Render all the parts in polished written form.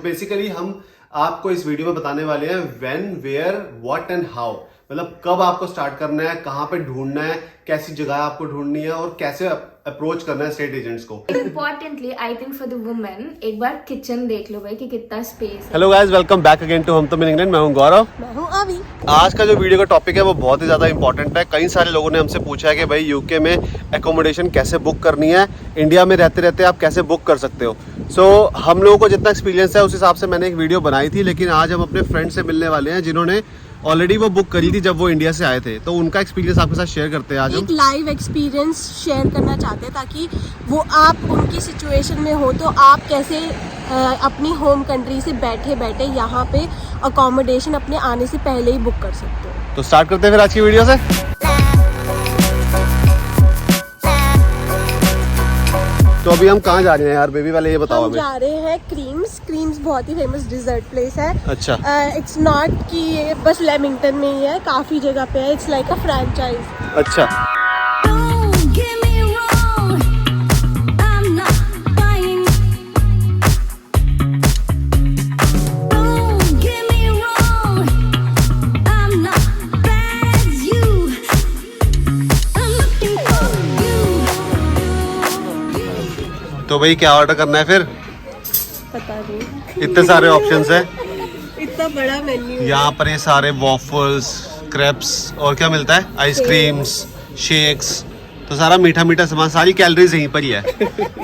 Basically हम आपको इस वीडियो में बताने वाले हैं when, where, what and how. मतलब कब आपको स्टार्ट करना है, कहाँ पे ढूंढना है, कैसी जगह आपको ढूंढनी है और कैसे अप्रोच करना है स्टेट एजेंट्स को। Importantly I think for the women एक बार किचन देख लो भाई कि कितना स्पेस है। Hello guys, welcome back again to Hum Tum in England. मैं हूं गौरव। मैं हूँ अभी। आज का जो वीडियो का टॉपिक है वो बहुत ही ज़्यादा इंपॉर्टेंट है। कई सारे लोगों ने हमसे पूछा है कि भाई यूके में एकोमोडेशन कैसे बुक करनी है, इंडिया में रहते रहते आप कैसे बुक कर सकते हो। सो हम लोगों को जितना एक्सपीरियंस है उस हिसाब से मैंने एक वीडियो बनाई थी, लेकिन आज हम अपने फ्रेंड से मिलने वाले हैं जिन्होंने ऑलरेडी वो बुक करी थी जब वो इंडिया से आए थे। तो उनका एक्सपीरियंस आपके साथ शेयर करते हैं आज हम। एक लाइव एक्सपीरियंस शेयर करना चाहते हैं ताकि वो आप उनकी सिचुएशन में हो तो आप कैसे अपनी होम कंट्री से बैठे बैठे यहाँ पे अकोमोडेशन अपने आने से पहले ही बुक कर सकते हो। तो स्टार्ट करते हैं फिर आज की वीडियो से। तो अभी हम कहाँ जा रहे हैं यार बेबी वाले, ये बताओ हम हमें। जा रहे हैं क्रीम्स बहुत ही फेमस डिजर्ट प्लेस है। अच्छा। इट्स नॉट कि ये बस लेमिंगटन में ही है, काफी जगह पे है। It's like a franchise. अच्छा। तो भाई क्या ऑर्डर करना है फिर? पता नहीं, इतने सारे ऑप्शंस हैं इतना बड़ा मेन्यू है। यहाँ पर। ये सारे वॉफल्स, क्रेप्स और क्या मिलता है, आइसक्रीम्स, शेक्स, तो सारा मीठा मीठा सामान, सारी कैलोरीज यहीं पर ही है।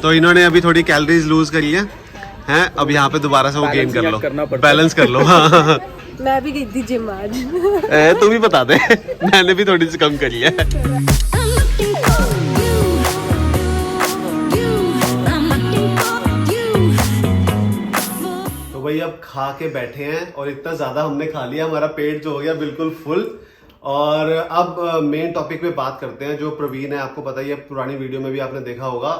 तो इन्होंने अभी थोड़ी कैलोरीज लूज करी है अब यहाँ पे दोबारा से वो गेन कर लो, बैलेंस कर लो। हाँ। मैं भी गई थी जिम आज। तू भी बता दे, मैंने भी थोड़ी सी कम करी है। भाई अब खा के बैठे हैं और इतना ज्यादा हमने खा लिया, हमारा पेट जो हो गया बिल्कुल फुल। और अब मेन टॉपिक पे बात करते हैं। जो प्रवीण है, आपको पता ही है, पुरानी वीडियो में भी आपने देखा होगा,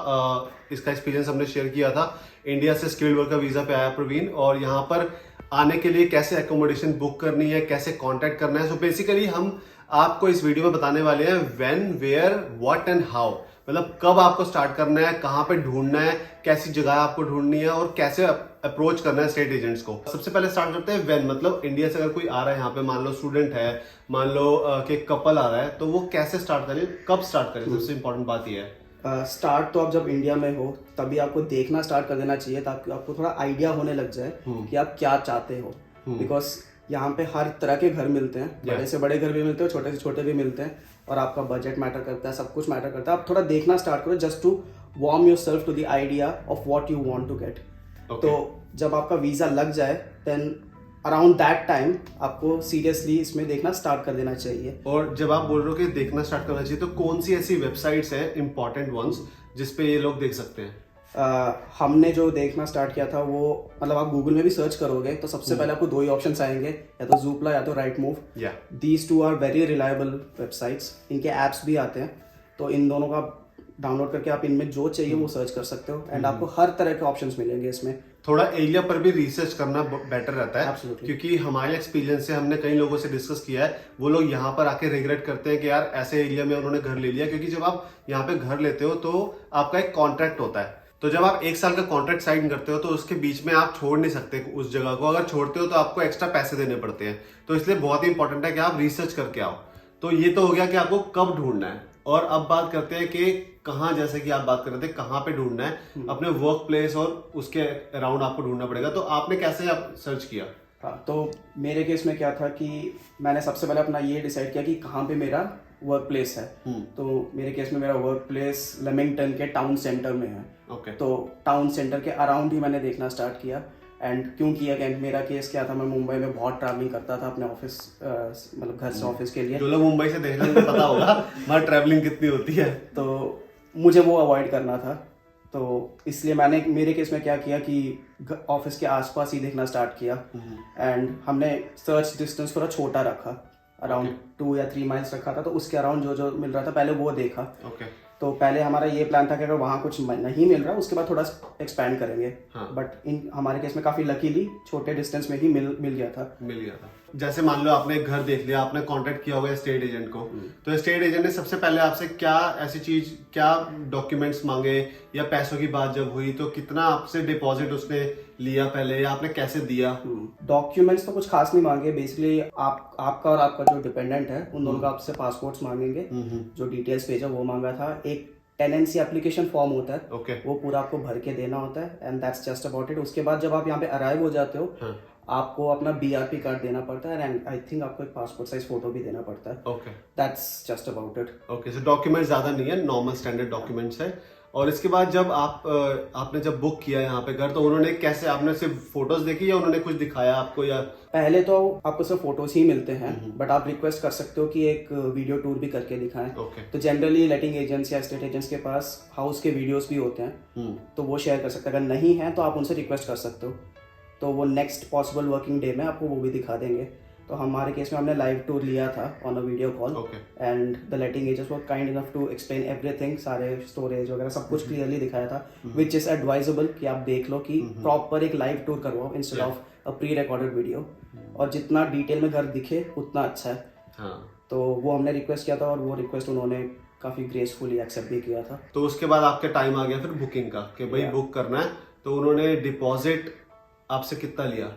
इसका एक्सपीरियंस हमने शेयर किया था। इंडिया से स्किल्ड वर्कर वीजा पे आया प्रवीण, और यहाँ पर आने के लिए कैसे एकोमोडेशन बुक करनी है, कैसे कॉन्टेक्ट करना है। सो बेसिकली हम आपको इस वीडियो में बताने वाले हैं when, where, what and how. मतलब कब आपको स्टार्ट करना है, कहाँ पे ढूंढना है, कैसी जगह आपको ढूंढनी है और कैसे अप्रोच करना है स्टेट एजेंट्स को। सबसे पहले स्टार्ट करते हैं व्हेन। मतलब इंडिया से अगर कोई आ रहा है यहाँ पे, मान लो स्टूडेंट है, मान लो कि कपल आ रहा है, तो वो कैसे स्टार्ट करें, कब स्टार्ट करें, सबसे इंपॉर्टेंट बात ये है। स्टार्ट तो आप जब इंडिया में हो तभी आपको देखना स्टार्ट कर देना चाहिए, ताकि आपको थोड़ा आइडिया होने लग जाए कि आप क्या चाहते हो। बिकॉज यहाँ पे हर तरह के घर मिलते हैं, बड़े से बड़े घर भी मिलते हैं, छोटे से छोटे भी मिलते हैं, और आपका बजट मैटर करता है, सब कुछ मैटर करता है। आप थोड़ा देखना स्टार्ट करो just to warm yourself to the idea of what you want to get. तो जब आपका वीज़ा लग जाए देन अराउंड दैट टाइम आपको सीरियसली इसमें देखना स्टार्ट कर देना चाहिए। और जब आप बोल रहे हो कि देखना स्टार्ट करना चाहिए, तो कौन सी ऐसी वेबसाइट्स हैं इंपॉर्टेंट वंस जिसपे ये लोग देख सकते हैं? हमने जो देखना स्टार्ट किया था वो, मतलब आप गूगल में भी सर्च करोगे तो सबसे पहले आपको दो ही ऑप्शंस आएंगे, या तो ज़ूपला या तो Rightmove. These two are very reliable websites. इनके ऐप्स भी आते हैं, तो इन दोनों का डाउनलोड करके आप इनमें जो चाहिए वो सर्च कर सकते हो, एंड आपको हर तरह के ऑप्शंस मिलेंगे इसमें। थोड़ा एरिया पर भी रिसर्च करना बेटर रहता है। Absolutely. क्योंकि हमारे एक्सपीरियंस से हमने कई लोगों से डिस्कस किया है, वो लोग यहाँ पर आके रिग्रेट करते हैं कि यार ऐसे एरिया में उन्होंने घर ले लिया। क्योंकि जब आप यहाँ पे घर लेते हो तो आपका एक कॉन्ट्रैक्ट होता है, तो जब आप 1 साल का कॉन्ट्रैक्ट साइन करते हो तो उसके बीच में आप छोड़ नहीं सकते उस जगह को। अगर छोड़ते हो तो आपको एक्स्ट्रा पैसे देने पड़ते हैं। तो इसलिए बहुत ही इंपॉर्टेंट है कि आप रिसर्च करके आओ। तो ये तो हो गया कि आपको कब ढूंढना है। और अब बात करते हैं कि कहाँ, जैसे कि आप बात कर रहे थे कहाँ पे ढूंढना है। अपने वर्क प्लेस और उसके अराउंड आपको ढूंढना पड़ेगा। तो आपने कैसे आप सर्च किया? हाँ, तो मेरे केस में क्या था कि मैंने सबसे पहले अपना ये डिसाइड किया कि कहाँ पे मेरा वर्क प्लेस है। तो मेरे केस में मेरा वर्क प्लेस लेमिंगटन के टाउन सेंटर में है। तो टाउन सेंटर के अराउंड ही मैंने देखना स्टार्ट किया। एंड क्यों किया, मेरा केस क्या था, मैं मुंबई में बहुत ट्रैवलिंग करता था अपने ऑफिस, मतलब घर से ऑफिस के लिए। जो लोग मुंबई से देख रहे हैं पता होगा वहाँ ट्रैवलिंग कितनी होती है, तो मुझे वो अवॉइड करना था। तो इसलिए मैंने मेरे केस में क्या किया कि ऑफिस के आसपास ही देखना स्टार्ट किया। एंड हमने सर्च डिस्टेंस थोड़ा छोटा रखा, अराउंड 2 या 3 माइल्स रखा था। तो उसके अराउंड जो जो मिल रहा था पहले वो देखा। तो पहले हमारा ये प्लान था कि अगर वहाँ कुछ नहीं मिल रहा उसके बाद थोड़ा एक्सपैंड करेंगे। बट इन हमारे केस में काफी लकीली छोटे डिस्टेंस में ही मिल गया था। जैसे मान लो आपने घर देख लिया, आपने कांटेक्ट किया होगा स्टेट एजेंट को, तो स्टेट एजेंट ने सबसे पहले आपसे क्या ऐसी चीज, क्या डॉक्यूमेंट्स मांगे, या पैसों की बात जब हुई तो कितना आपसे डिपॉजिट उसने लिया पहले या आपने कैसे दिया? डॉक्यूमेंट्स तो कुछ खास नहीं मांगे, बेसिकली आपका और आपका जो डिपेंडेंट है उन दोनों का आपसे पासपोर्ट्स मांगेंगे, जो डिटेल्स पेज है वो मांगा था, एक टेनेंसी एप्लीकेशन फॉर्म होता है, ओके, वो पूरा आपको भर के देना होता है, and that's just about it. उसके बाद जब आप यहाँ पे अराइव हो जाते हो, आपको अपना BRP कार्ड देना पड़ता है, एंड आई थिंक आपको एक पासपोर्ट साइज फोटो भी देना पड़ता है। Okay, that's just about it. Okay, so documents ज्यादा नहीं है, नॉर्मल स्टैंडर्ड डॉक्यूमेंट्स है। और इसके बाद जब आपने जब बुक किया यहाँ पे घर, तो उन्होंने कैसे, आपने सिर्फ फोटोज देखी या उन्होंने कुछ दिखाया आपको? या पहले तो आपको सिर्फ फोटोज ही मिलते हैं, बट आप रिक्वेस्ट कर सकते हो कि एक वीडियो टूर भी करके दिखाएं। ओके, तो जनरली लेटिंग एजेंट्स या एस्टेट एजेंट्स के पास हाउस के वीडियोस भी होते हैं, तो वो शेयर कर सकते हैं। अगर नहीं है तो आप उनसे रिक्वेस्ट कर सकते हो, तो वो नेक्स्ट पॉसिबल वर्किंग डे में आपको वो भी दिखा देंगे। तो हमारे केस में हमने लाइव टूर लिया था on a video call, and the letting agents were kind enough to explain everything, सारे स्टोरेज वगैरह सब कुछ क्लियरली दिखाया था, विच इज एडवाइजेबल कि आप देख लो कि प्रॉपर एक लाइव टूर करवाओ instead of a pre recorded video, और जितना डिटेल में घर दिखे उतना अच्छा है। तो वो हमने रिक्वेस्ट किया था, और वो रिक्वेस्ट उन्होंने काफी ग्रेसफुली एक्सेप्ट भी किया था। तो उसके बाद आपके टाइम आ गया फिर बुकिंग का कि भाई बुक करना है, तो उन्होंने डिपॉजिट आपसे कितना लिया?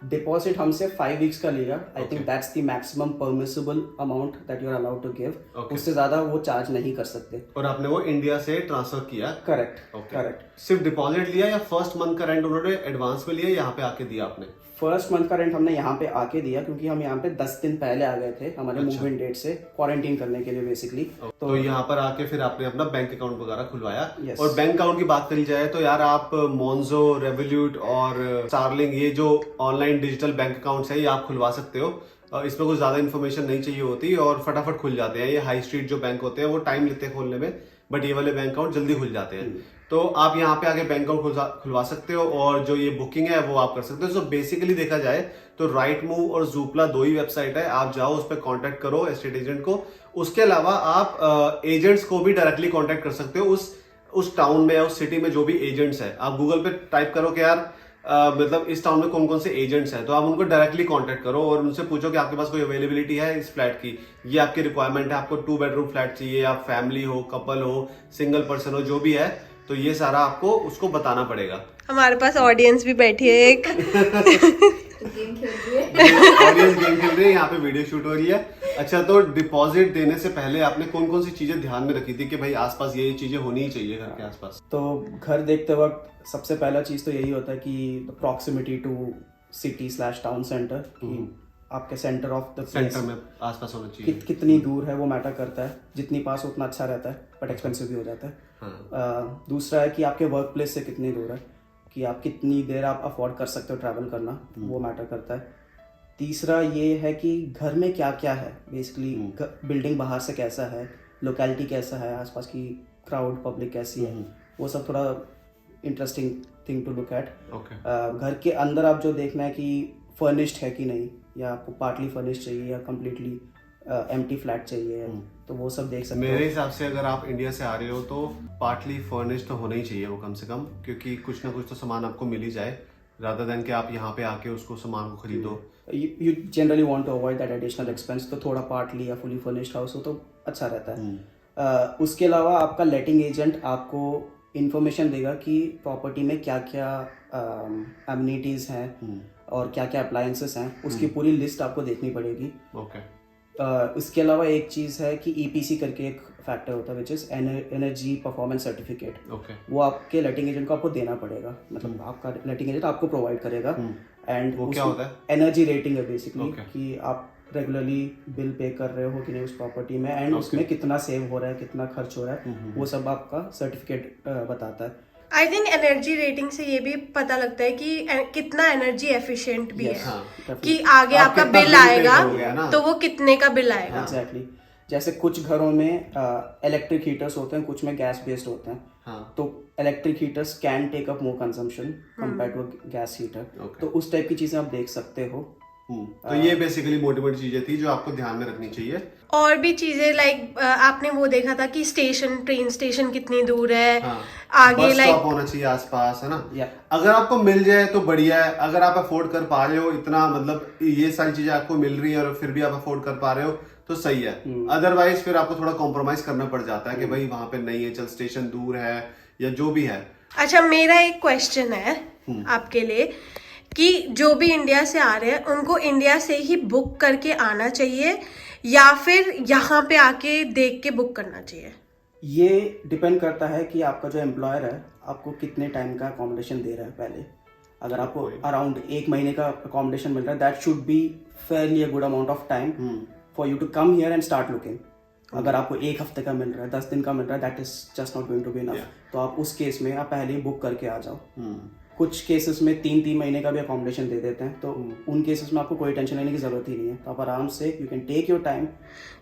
डिपॉजिट हमसे 5 वीक्स का लिया। I think that's the maximum permissible amount that you are allowed to give. उससे ज्यादा वो चार्ज नहीं कर सकते। और आपने वो इंडिया से ट्रांसफर किया? Correct, correct. सिर्फ डिपॉजिट लिया या फर्स्ट मंथ का रेंट उन्होंने एडवांस में लिया, यहाँ पे आके दिया आपने? फर्स्ट मंथ का रेंट हमने यहाँ पे आके दिया, क्योंकि हम यहाँ पे 10 दिन पहले आ गए थे हमारे मूवमेंट डेट से, क्वारंटीन करने के लिए बेसिकली। तो यहाँ पर आके फिर आपने अपना बैंक अकाउंट वगैरह खुलवाया। Yes. और बैंक अकाउंट की बात करी जाए तो यार आप मोन्जो, रेवोल्यूट और स्टारलिंक, ये जो ऑनलाइन डिजिटल बैंक अकाउंट्स है, ये आप खुलवा सकते हो। इसमें कुछ ज्यादा इन्फॉर्मेशन नहीं चाहिए होती और फटाफट खुल जाते हैं। ये हाई स्ट्रीट जो बैंक होते हैं वो टाइम लेते हैं खोलने में, बट ये वाले बैंक अकाउंट जल्दी खुल जाते हैं। तो आप यहाँ पे आके बैंक अकाउंट खुलवा सकते हो, और जो ये बुकिंग है वो आप कर सकते हो। सो बेसिकली देखा जाए तो राइट मूव और जूपला 2 ही वेबसाइट है, आप जाओ उस पर कॉन्टेक्ट करो एस्टेट एजेंट को। उसके अलावा आप एजेंट्स को भी डायरेक्टली कॉन्टेक्ट कर सकते हो, उस टाउन में या उस सिटी में जो भी एजेंट्स है। आप गूगल पे टाइप करो कि यार मतलब इस टाउन में कौन कौन से एजेंट्स हैं, तो आप उनको डायरेक्टली कांटेक्ट करो और उनसे पूछो कि आपके पास कोई अवेलेबिलिटी है इस फ्लैट की, ये आपकी रिक्वायरमेंट है, आपको 2 बेडरूम फ्लैट चाहिए, आप फैमिली हो, कपल हो, सिंगल पर्सन हो, जो भी है, तो ये सारा आपको उसको बताना पड़ेगा। हमारे पास ऑडियंस भी बैठी है एक गेम खेल रही है, ऑडियंस गेम खेल रही है, यहाँ पे वीडियो शूट हो रही है। अच्छा, तो डिपॉजिट देने से पहले आपने कौन कौन सी चीजें ध्यान में रखी थी कि भाई आसपास ये चीजें होनी ही चाहिए घर के आसपास? तो घर देखते वक्त सबसे पहला चीज तो यही होता है कि प्रॉक्सिमिटी टू सिटी/टाउन सेंटर, आपके सेंटर ऑफ द सेंटर में आसपास होना चाहिए। कितनी दूर है वो मैटर करता है, जितनी पास उतना अच्छा रहता है, बट एक्सपेंसिव भी हो जाता है। दूसरा है कि आपके वर्क प्लेस से कितनी दूर है, कि आप कितनी देर आप अफोर्ड कर सकते हो ट्रैवल करना, वो मैटर करता है। तीसरा ये है कि घर में क्या क्या है, बेसिकली बिल्डिंग बाहर से कैसा है, लोकेलिटी कैसा है, आसपास की क्राउड पब्लिक कैसी है, वो सब थोड़ा interesting thing to look at. घर के अंदर आप जो देखना है कि फर्निश्ड है कि नहीं, या आपको पार्टली फर्निश्ड चाहिए या कम्प्लीटली एम्प्टी फ्लैट चाहिए, तो वो सब देख सकते हो। मेरे हिसाब से अगर आप इंडिया से आ रहे हो तो पार्टली फर्निश्ड तो होना ही चाहिए वो, कम से कम, क्योंकि कुछ ना कुछ तो सामान आपको मिल ही जाए, rather than कि आप यहाँ पे आके उसको सामान को खरीदो। You generally want to avoid that additional expense, तो थोड़ा पार्टली या फुली फर्निश्ड हाउस हो तो अच्छा रहता है। उसके अलावा आपका लेटिंग एजेंट आपको इंफॉर्मेशन देगा कि प्रॉपर्टी में क्या क्या एमिनिटीज हैं और क्या क्या अप्लायंसेस हैं, उसकी पूरी लिस्ट आपको देखनी पड़ेगी। उसके अलावा एक चीज़ है कि EPC करके एक फैक्टर होता है, which is energy performance certificate. वो आपके लेटिंग एजेंट को आपको देना पड़ेगा, मतलब आपका लेटिंग एजेंट आपको प्रोवाइड करेगा। एंड वो क्या होता है? एनर्जी रेटिंग है बेसिकली, कि आप रेगुलरली बिल पे कर रहे हो कि नहीं उस प्रॉपर्टी में, एंड उसमें कितना सेव हो रहा है, कितना खर्च हो रहा है, वो सब आपका सर्टिफिकेट बताता है। आई थिंक एनर्जी रेटिंग से ये भी पता लगता है कि कितना एनर्जी एफिशिएंट भी है, कि आगे आपका बिल आएगा तो वो कितने का बिल आएगा। एग्जैक्टली, जैसे कुछ घरों में इलेक्ट्रिक हीटर्स होते हैं, कुछ में गैस बेस्ड होते हैं, तो electric heaters can take up more consumption compared to gas heater, तो उस टाइप की चीजें आप देख सकते हो। तो ये बेसिकली मोटी मोटी चीजें थी जो आपको ध्यान में रखनी चाहिए। और भी चीजें लाइक आपने वो देखा था कि ट्रेन स्टेशन कितनी दूर है, आगे बस स्टॉप होना चाहिए आसपास, है ना। अगर आपको मिल जाए तो बढ़िया है, अगर आप अफोर्ड कर पा रहे हो इतना, मतलब ये सारी चीजें आपको मिल रही है और फिर भी आप अफोर्ड कर पा रहे हो तो सही है। अदरवाइज फिर आपको थोड़ा कॉम्प्रोमाइज करना पड़ जाता है कि भाई वहां पे नहीं है, चल स्टेशन दूर है या जो भी है। अच्छा, मेरा एक क्वेश्चन है आपके लिए कि जो भी इंडिया से आ रहे हैं उनको इंडिया से ही बुक करके आना चाहिए या फिर यहाँ पे आके देख के बुक करना चाहिए? ये डिपेंड करता है कि आपका जो एम्प्लॉयर है आपको कितने टाइम का अकोमोडेशन दे रहा है पहले। अगर आपको अराउंड 1 महीने का अकोमोडेशन मिल रहा है, that should be fairly a good amount of time for you to come here and start looking. अगर आपको 1 हफ्ते का मिल रहा है, 10 दिन का मिल रहा है, that is just not going to be enough. तो आप उस केस में आप पहले ही बुक करके आ जाओ। कुछ केसेस में 3-3 महीने का भी अकोमोडेशन दे देते हैं, तो उन केसेस में आपको कोई टेंशन लेने की जरूरत ही नहीं है। तो आप आराम से you can take your time.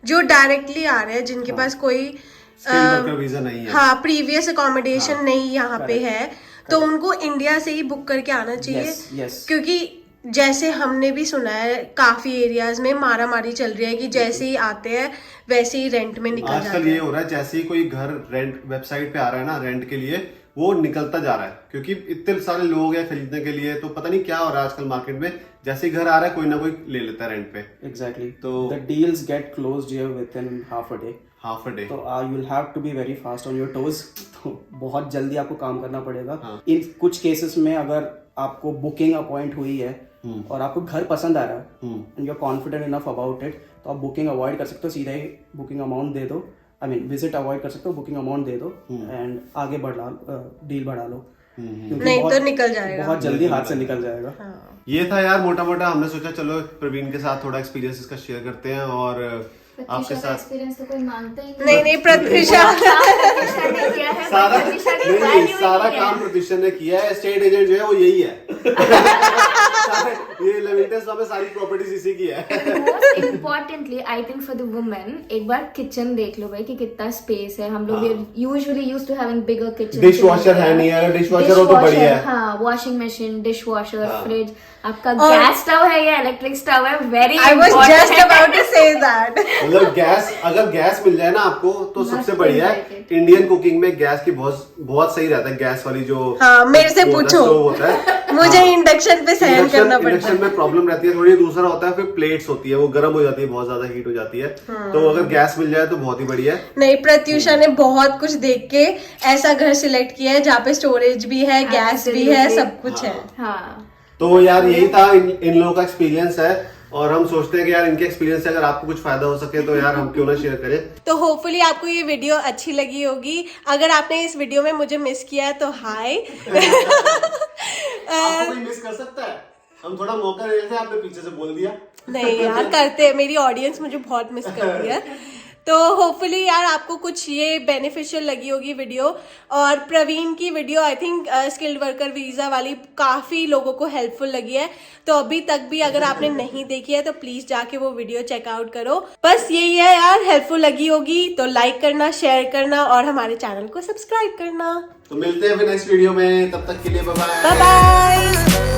जो डायरेक्टली आ रहे हैं जिनके पास कोई वीजा नहीं है, हाँ प्रीवियस अकोमोडेशन नहीं यहाँ पे है, तो उनको इंडिया से ही बुक करके आना चाहिए। yes. क्योंकि जैसे हमने भी सुना है काफी एरियाज में मारा मारी चल रही है कि जैसे ही आते हैं वैसे ही रेंट में निकल जाते हैं। आजकल ये हो रहा है, जैसे ही कोई घर रेंट वेबसाइट पे आ रहा है ना रेंट के लिए, वो निकलता जा रहा है क्योंकि इतने सारे लोग हैं खरीदने के लिए। तो पता नहीं क्या हो रहा है आजकल मार्केट में, जैसे ही घर आ रहा है कोई ना कोई ले लेता है रेंट पे। एग्जैक्टली। तो the deals get closed here within half a day. तो you will have to be very fast on your toes. तो बहुत जल्दी आपको काम करना पड़ेगा। इन कुछ केसेस में अगर आपको बुकिंग अपॉइंट हुई है और आपको घर पसंद आ रहा है and you are confident enough about it, तो आप बुकिंग अवॉइड कर सकते हो। सीधा ही बुकिंग अमाउंट दे दो, आई मीन विजिट अवॉइड कर सकते हो, बुकिंग अमाउंट दे दो एंड आगे डील बढ़ा लो। नहीं तो निकल जाएगा, बहुत जल्दी हाथ से निकल जाएगा। ये था यार मोटा मोटा, हमने सोचा चलो प्रवीण के साथ थोड़ा एक्सपीरियंस इसका शेयर करते हैं और आपके साथ। एक्सपीरियंस तो कोई मांगता ही नहीं प्रत्युषा ने किया है, सारा प्रत्युषा की नहीं, value ही सारा नहीं है। काम प्रत्युषा ने किया है। एस्टेट एजेंट जो है वो यही है। ये लेविंगटन में सारी प्रॉपर्टीज इसी की है। Most importantly I think for the women, एक बार किचन देख लो भाई कि कितना स्पेस है। हम लोग usually used to having bigger kitchen. Dishwasher है नहीं, अगर डिश वॉशर हो तो बढ़िया है। हाँ, washing machine, dish washer, fridge, आपका गैस स्टव है या इलेक्ट्रिक स्टव है, very I was just about to say that। मतलब गैस, अगर गैस मिल जाए ना आपको तो सबसे बढ़िया है। इंडियन कुकिंग में गैस की बहुत सही रहता है। गैस वाली जो हाँ मेरे से पूछो, होता है मुझे इंडक्शन पे सहन करना पड़ता है। इंडक्शन में प्रॉब्लम रहती है थोड़ी। दूसरा होता है फिर प्लेट्स होती है, वो गर्म हो जाती है, बहुत ज्यादा हीट हो जाती है। तो अगर गैस मिल जाए तो बहुत ही बढ़िया है। नहीं प्रत्युषा ने बहुत कुछ देख के ऐसा घर सिलेक्ट किया है जहाँ पे स्टोरेज भी है, गैस भी है, सब कुछ है। हाँ तो यार यही था इन लोगों का एक्सपीरियंस है और हम सोचते हैं कि यार इनके एक्सपीरियंस से अगर आपको कुछ फायदा हो सके तो यार हम क्यों ना शेयर करें। तो होपफुली आपको ये वीडियो अच्छी लगी होगी। अगर आपने इस वीडियो में मुझे मिस किया है तो हाय। आपको कोई मिस कर सकता है, हम थोड़ा मौका दे रहे थे, आपने पीछे से बोल दिया। नहीं यार करते, मेरी ऑडियंस मुझे बहुत मिस कर रही है। तो होपफुली यार आपको कुछ ये बेनिफिशियल लगी होगी वीडियो। और प्रवीण की video I think skilled worker visa वाली काफ़ी लोगों को हेल्पफुल लगी है। तो अभी तक भी अगर आपने नहीं देखी है तो प्लीज़ जाके वो वीडियो चेकआउट करो। बस यही है यार, हेल्पफुल लगी होगी तो लाइक करना, शेयर करना और हमारे चैनल को सब्सक्राइब करना। तो मिलते हैं फिर नेक्स्ट वीडियो में, तब तक के लिए बाय बाय बाय।